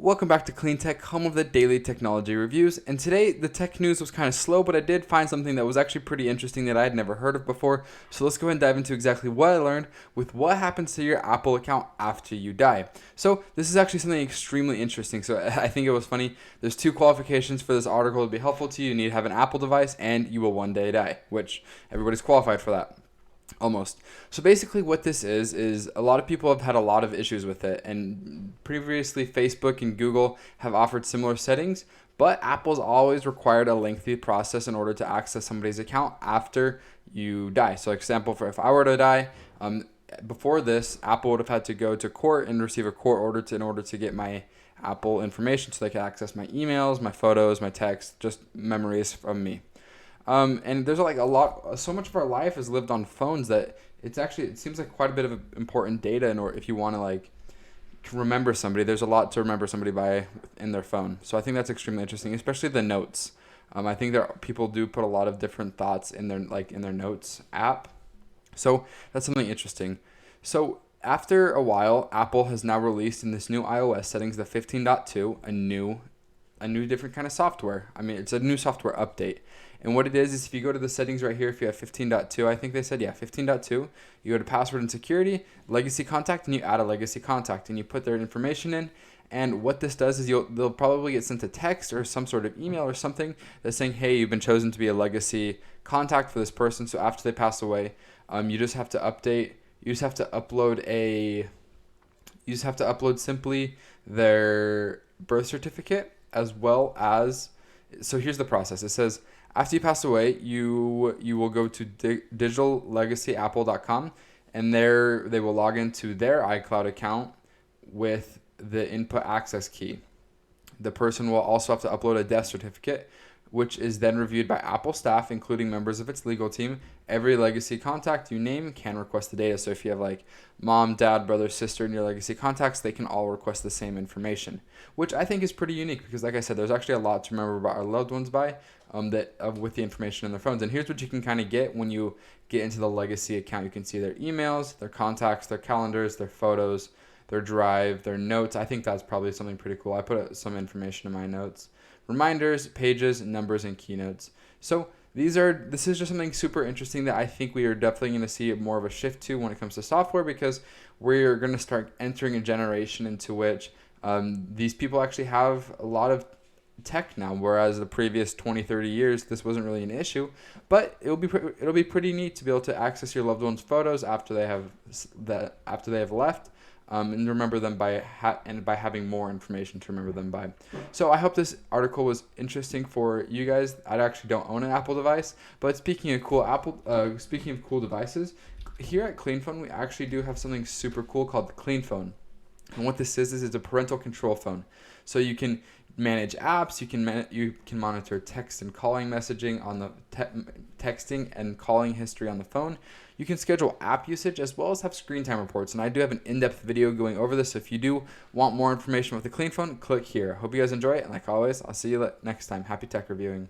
Welcome back to Clean Tech, home of the daily technology reviews. And today, the tech news was kind of slow, but I did find something that was actually pretty interesting that I had never heard of before. So let's go ahead and dive into exactly what I learned with what happens to your Apple account after you die. So this is actually something extremely interesting. So I think it was funny. There's two qualifications for this article to be helpful to you. You need to have an Apple device and you will one day die, which everybody's qualified for that. Almost. So basically what this is a lot of people have had a lot of issues with it, and previously Facebook and Google have offered similar settings, but Apple's always required a lengthy process in order to access somebody's account after you die. So example, for if I were to die, before this, Apple would have had to go to court and receive a court order in order to get my Apple information so they could access my emails, my photos, my texts, just memories from me. And there's so much of our life is lived on phones that it seems like quite a bit of important data. And or if you want to remember somebody, there's a lot to remember somebody by in their phone. So I think that's extremely interesting, especially the notes. I think people do put a lot of different thoughts in their notes app. So that's something interesting. So after a while, Apple has now released in this new iOS settings, the 15.2, a new different kind of software. I mean, it's a new software update. And what it is if you go to the settings right here, if you have 15.2, I think they said, 15.2, you go to password and security, legacy contact, and you add a legacy contact, and you put their information in. And what this does is they'll probably get sent a text or some sort of email or something that's saying, hey, you've been chosen to be a legacy contact for this person. So after they pass away, you just have to upload simply their birth certificate, as well as, so here's the process. It says, after you pass away, you will go to digitallegacyapple.com, and there they will log into their iCloud account with the input access key. The person will also have to upload a death certificate, which is then reviewed by Apple staff, including members of its legal team. Every legacy contact you name can request the data. So if you have like mom, dad, brother, sister in your legacy contacts, they can all request the same information, which I think is pretty unique because, like I said, there's actually a lot to remember about our loved ones with the information in their phones. And here's what you can kind of get when you get into the legacy account. You can see their emails, their contacts, their calendars, their photos, their drive, their notes. I think that's probably something pretty cool. I put some information in my notes. Reminders, pages, numbers, and keynotes. So this is just something super interesting that I think we are definitely going to see more of a shift to when it comes to software, because we're going to start entering a generation into which these people actually have a lot of tech now, whereas the previous 20-30 years this wasn't really an issue. But it'll be pretty neat to be able to access your loved ones' photos after they have left. And remember them by having more information to remember them by. So I hope this article was interesting for you guys. I actually don't own an Apple device, but speaking of cool devices, here at CleanPhone we actually do have something super cool called the CleanPhone. And what this is it's a parental control phone. So you can manage apps, you can monitor text and calling messaging on the texting and calling history on the phone. You can schedule app usage as well as have screen time reports. And I do have an in-depth video going over this. So if you do want more information with the CleanPhone, click here. Hope you guys enjoy it. And like always, I'll see you next time. Happy tech reviewing.